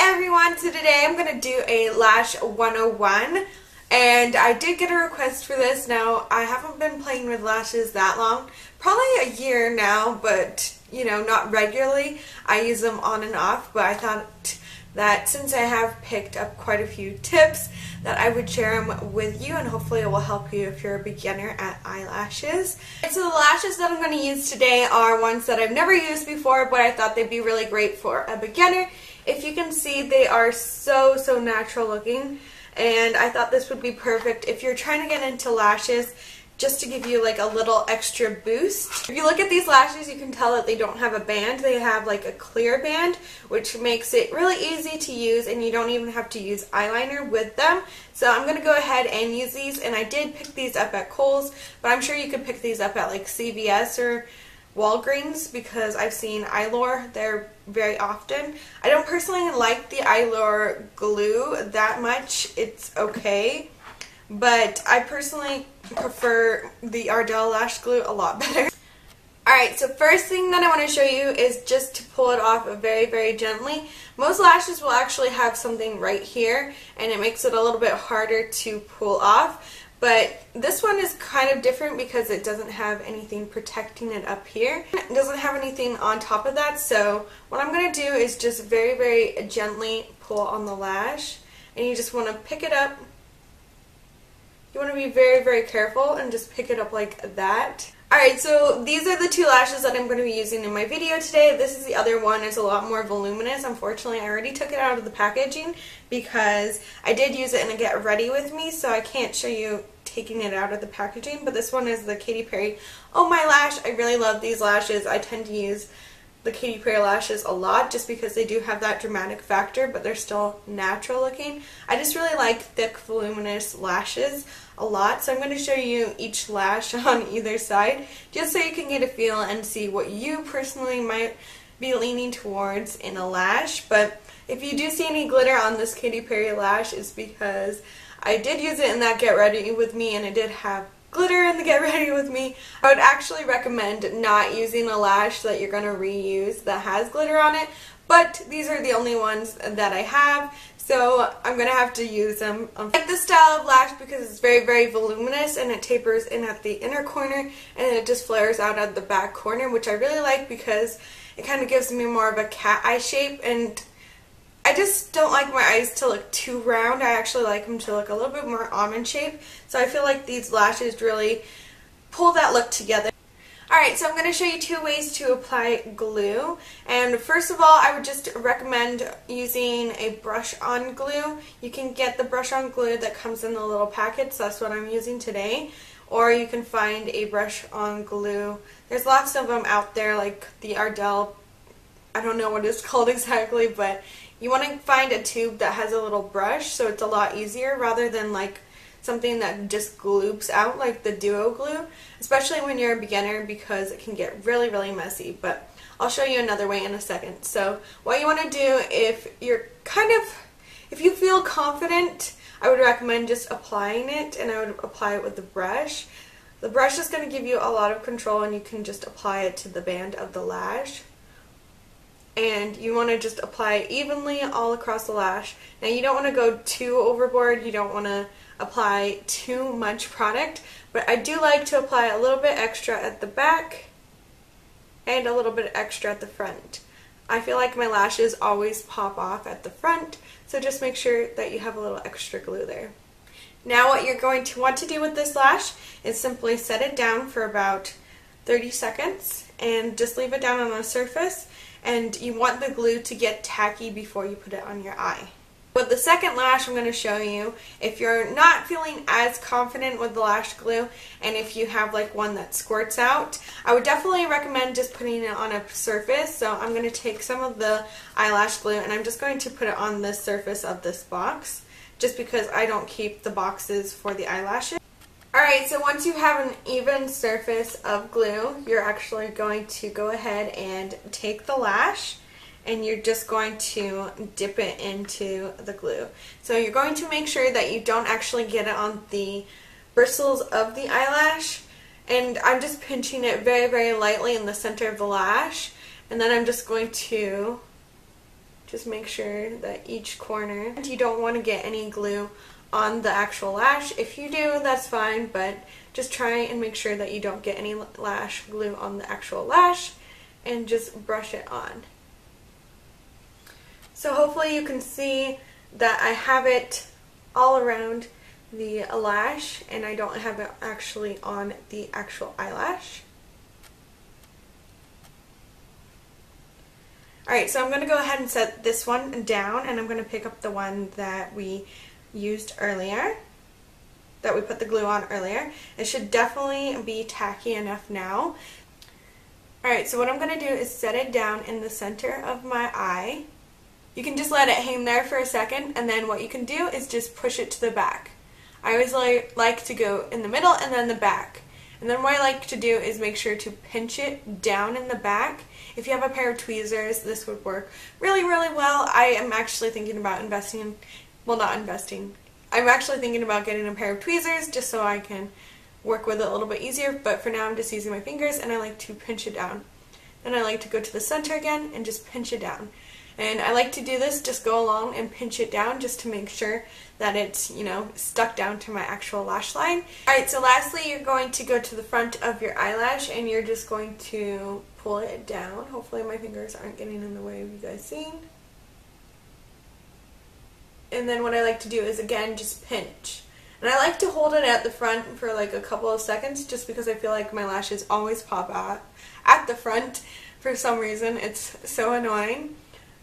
everyone, so today I'm going to do a Lash 101, and I did get a request for this. Now, I haven't been playing with lashes that long, probably a year now, but you know, not regularly. I use them on and off, but I thought that since I have picked up quite a few tips that I would share them with you, and hopefully it will help you if you're a beginner at eyelashes. And so the lashes that I'm going to use today are ones that I've never used before, but I thought they'd be really great for a beginner. If you can see, they are so natural looking, and I thought this would be perfect if you're trying to get into lashes, just to give you like a little extra boost. If you look at these lashes, you can tell that they don't have a band. They have like a clear band, which makes it really easy to use, and you don't even have to use eyeliner with them. So I'm going to go ahead and use these, and I did pick these up at Kohl's, but I'm sure you could pick these up at like CVS or Walgreens because I've seen Eyelure there very often. I don't personally like the Eyelure glue that much. It's okay, but I personally prefer the Ardell lash glue a lot better. Alright, so first thing that I want to show you is just to pull it off very gently. Most lashes will actually have something right here, and it makes it a little bit harder to pull off. But this one is kind of different because it doesn't have anything protecting it up here. It doesn't have anything on top of that, so what I'm going to do is just very gently pull on the lash, and you just want to pick it up. You want to be very careful and just pick it up like that. Alright, so these are the two lashes that I'm going to be using in my video today. This is the other one. It's a lot more voluminous. Unfortunately, I already took it out of the packaging because I did use it in a get ready with me, so I can't show you taking it out of the packaging. But this one is the Katy Perry Oh My lash. I really love these lashes. I tend to use the Katy Perry lashes a lot just because they do have that dramatic factor, but they're still natural looking. I just really like thick, voluminous lashes a lot, so I'm going to show you each lash on either side just so you can get a feel and see what you personally might be leaning towards in a lash. But if you do see any glitter on this Katy Perry lash, it's because I did use it in that Get Ready With Me, and it did have glitter in the Get Ready With Me. I would actually recommend not using a lash that you're going to reuse that has glitter on it, but these are the only ones that I have, so I'm going to have to use them. I like this style of lash because it's very voluminous, and it tapers in at the inner corner, and it just flares out at the back corner, which I really like because it kind of gives me more of a cat eye shape, and I just don't like my eyes to look too round. I actually like them to look a little bit more almond shaped, so I feel like these lashes really pull that look together. Alright, so I'm going to show you two ways to apply glue. And first of all, I would just recommend using a brush-on glue. You can get the brush-on glue that comes in the little packets. That's what I'm using today. Or you can find a brush-on glue. There's lots of them out there, like the Ardell, I don't know what it's called exactly, but you want to find a tube that has a little brush, so it's a lot easier rather than like something that just gloops out like the Duo glue, especially when you're a beginner because it can get really messy. But I'll show you another way in a second. So what you want to do, if you feel confident, I would recommend just applying it, and I would apply it with the brush. The brush is going to give you a lot of control, and you can just apply it to the band of the lash. And you want to just apply it evenly all across the lash. Now you don't want to go too overboard, you don't want to apply too much product, but I do like to apply a little bit extra at the back and a little bit extra at the front. I feel like my lashes always pop off at the front, so just make sure that you have a little extra glue there. Now what you're going to want to do with this lash is simply set it down for about 30 seconds and just leave it down on a surface, and you want the glue to get tacky before you put it on your eye. With the second lash I'm going to show you, if you're not feeling as confident with the lash glue, and if you have like one that squirts out, I would definitely recommend just putting it on a surface. So I'm going to take some of the eyelash glue, and I'm just going to put it on the surface of this box, just because I don't keep the boxes for the eyelashes. Alright, so once you have an even surface of glue, you're actually going to go ahead and take the lash, and you're just going to dip it into the glue. So you're going to make sure that you don't actually get it on the bristles of the eyelash, and I'm just pinching it very lightly in the center of the lash, and then I'm just going to Just make sure that each corner, you don't want to get any glue on the actual lash. If you do, that's fine, but just try and make sure that you don't get any lash glue on the actual lash, and just brush it on. So hopefully you can see that I have it all around the lash and I don't have it actually on the actual eyelash. Alright, so I'm going to go ahead and set this one down, and I'm going to pick up the one that we used earlier, that we put the glue on earlier. It should definitely be tacky enough now. Alright, so what I'm going to do is set it down in the center of my eye. You can just let it hang there for a second, and then what you can do is just push it to the back. I always like to go in the middle and then the back. And then what I like to do is make sure to pinch it down in the back. If you have a pair of tweezers, this would work really, really well. I am actually thinking about I'm actually thinking about getting a pair of tweezers just so I can work with it a little bit easier, but for now I'm just using my fingers, and I like to pinch it down. Then I like to go to the center again and just pinch it down. And I like to do this, just go along and pinch it down just to make sure that it's, you know, stuck down to my actual lash line. Alright, so lastly you're going to go to the front of your eyelash and you're just going to pull it down. Hopefully my fingers aren't getting in the way of you guys seeing. And then what I like to do is, again, just pinch. And I like to hold it at the front for like a couple of seconds just because I feel like my lashes always pop out at the front for some reason. It's so annoying.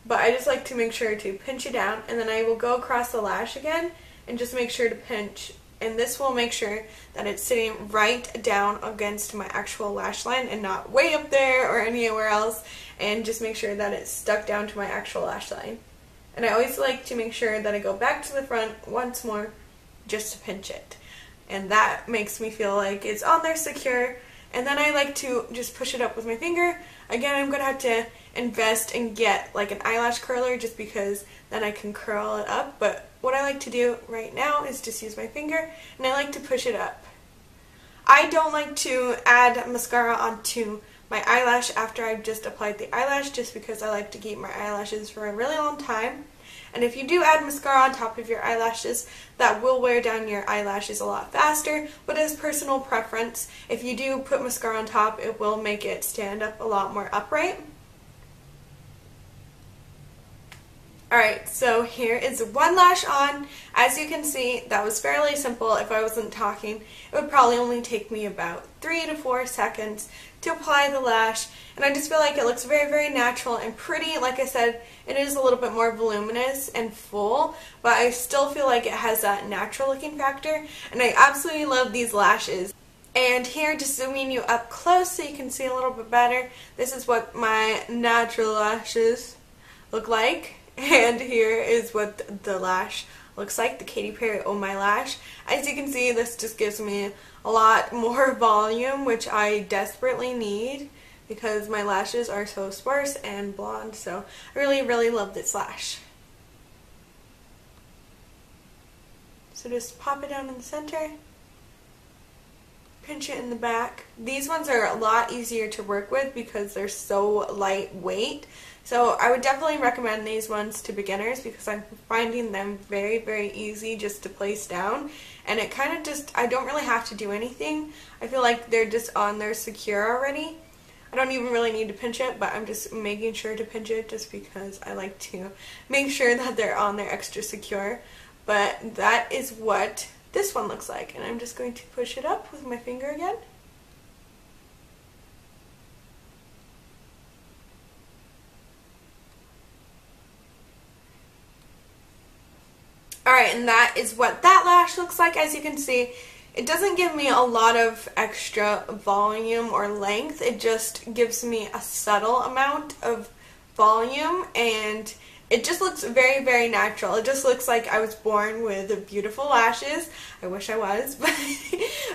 But I just like to make sure to pinch it down, and then I will go across the lash again and just make sure to pinch. And this will make sure that it's sitting right down against my actual lash line and not way up there or anywhere else, and just make sure that it's stuck down to my actual lash line. And I always like to make sure that I go back to the front once more just to pinch it. And that makes me feel like it's on there secure. And then I like to just push it up with my finger. Again, I'm going to have to invest and get like an eyelash curler just because then I can curl it up. But what I like to do right now is just use my finger, and I like to push it up. I don't like to add mascara onto my eyelash after I've just applied the eyelash just because I like to keep my eyelashes for a really long time. And if you do add mascara on top of your eyelashes, that will wear down your eyelashes a lot faster, but as personal preference, if you do put mascara on top, it will make it stand up a lot more upright. Alright, so here is one lash on. As you can see, that was fairly simple. If I wasn't talking, it would probably only take me about 3 to 4 seconds to apply the lash, and I just feel like it looks very, very natural and pretty. Like I said, it is a little bit more voluminous and full, but I still feel like it has that natural looking factor, and I absolutely love these lashes. And here, just zooming you up close so you can see a little bit better, this is what my natural lashes look like. And here is what the lash looks like, the Katy Perry Oh My lash. As you can see, this just gives me a lot more volume, which I desperately need because my lashes are so sparse and blonde. So I really, really love this lash. So just pop it down in the center, pinch it in the back. These ones are a lot easier to work with because they're so lightweight. So I would definitely recommend these ones to beginners because I'm finding them very, very easy just to place down. And it kind of just, I don't really have to do anything. I feel like they're just on there secure already. I don't even really need to pinch it, but I'm just making sure to pinch it just because I like to make sure that they're on there extra secure. But that is what this one looks like. And I'm just going to push it up with my finger again. Alright, and that is what that lash looks like. As you can see, it doesn't give me a lot of extra volume or length. It just gives me a subtle amount of volume, and it just looks very, very natural. It just looks like I was born with beautiful lashes. I wish I was,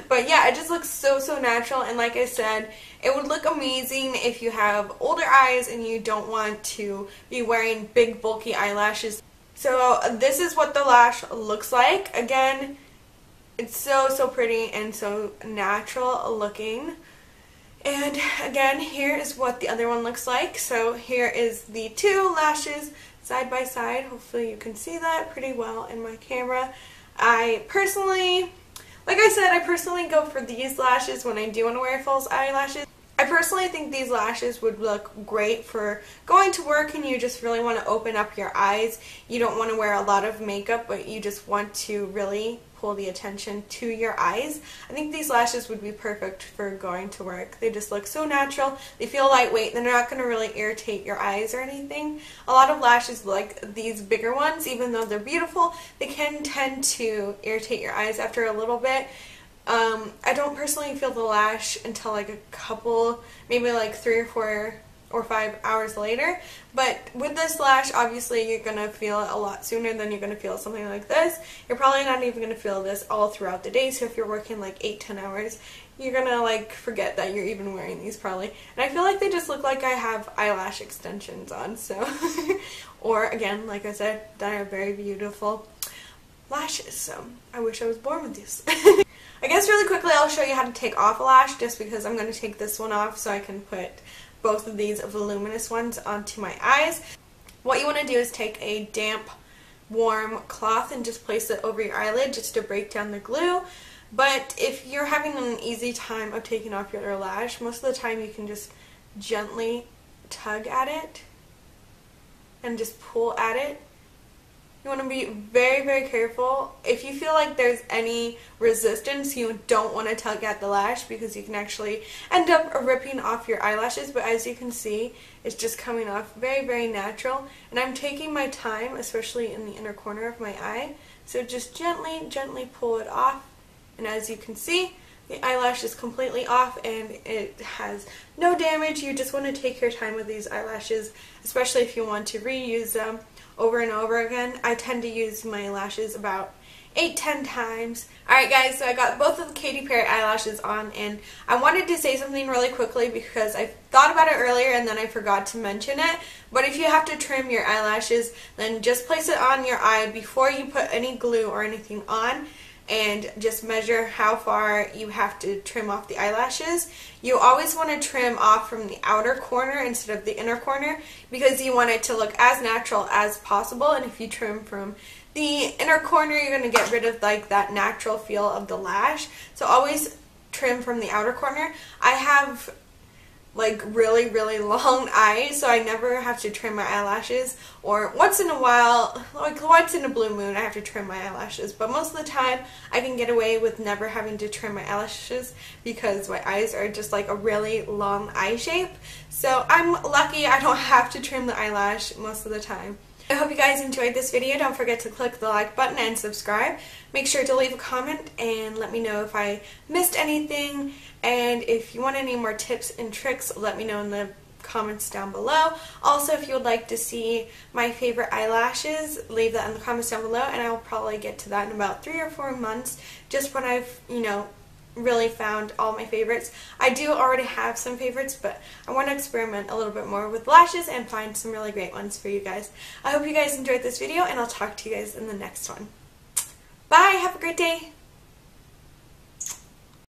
but yeah, it just looks so, so natural. And like I said, it would look amazing if you have older eyes and you don't want to be wearing big, bulky eyelashes. So this is what the lash looks like. Again, it's so, so pretty and so natural looking. And again, here is what the other one looks like. So here is the two lashes side by side. Hopefully you can see that pretty well in my camera. I personally, like I said, I personally go for these lashes when I do want to wear false eyelashes. I personally think these lashes would look great for going to work and you just really want to open up your eyes. You don't want to wear a lot of makeup, but you just want to really pull the attention to your eyes. I think these lashes would be perfect for going to work. They just look so natural. They feel lightweight. They're not going to really irritate your eyes or anything. A lot of lashes, like these bigger ones, even though they're beautiful, they can tend to irritate your eyes after a little bit. I don't personally feel the lash until like a couple, maybe like 3 or 4 or 5 hours later, but with this lash, obviously you're going to feel it a lot sooner than you're going to feel something like this. You're probably not even going to feel this all throughout the day, so if you're working like 8-10 hours, you're going to like forget that you're even wearing these probably. And I feel like they just look like I have eyelash extensions on, so, or again, like I said, they are very beautiful lashes, so I wish I was born with these. I guess really quickly I'll show you how to take off a lash, just because I'm going to take this one off so I can put both of these voluminous ones onto my eyes. What you want to do is take a damp, warm cloth and just place it over your eyelid just to break down the glue. But if you're having an easy time of taking off your lash, most of the time you can just gently tug at it and just pull at it. You want to be very, very careful. If you feel like there's any resistance, you don't want to tug at the lash because you can actually end up ripping off your eyelashes. But as you can see, it's just coming off very, very natural. And I'm taking my time, especially in the inner corner of my eye. So just gently, gently pull it off. And as you can see, the eyelash is completely off and it has no damage. You just want to take your time with these eyelashes, especially if you want to reuse them over and over again. I tend to use my lashes about 8-10 times. Alright guys, so I got both of the Katy Perry eyelashes on, and I wanted to say something really quickly because I thought about it earlier and then I forgot to mention it. But if you have to trim your eyelashes, then just place it on your eye before you put any glue or anything on, and just measure how far you have to trim off the eyelashes. You always want to trim off from the outer corner instead of the inner corner because you want it to look as natural as possible. And if you trim from the inner corner, you're going to get rid of like that natural feel of the lash. So always trim from the outer corner. I have like really, really long eyes, so I never have to trim my eyelashes, or once in a while, like once in a blue moon, I have to trim my eyelashes, but most of the time I can get away with never having to trim my eyelashes because my eyes are just like a really long eye shape, so I'm lucky I don't have to trim the eyelash most of the time. I hope you guys enjoyed this video. Don't forget to click the like button and subscribe. Make sure to leave a comment and let me know if I missed anything. And if you want any more tips and tricks, let me know in the comments down below. Also, if you would like to see my favorite eyelashes, leave that in the comments down below, and I'll probably get to that in about 3 or 4 months, just when I've, really found all my favorites. I do already have some favorites, but I want to experiment a little bit more with lashes and find some really great ones for you guys. I hope you guys enjoyed this video, and I'll talk to you guys in the next one. Bye! Have a great day!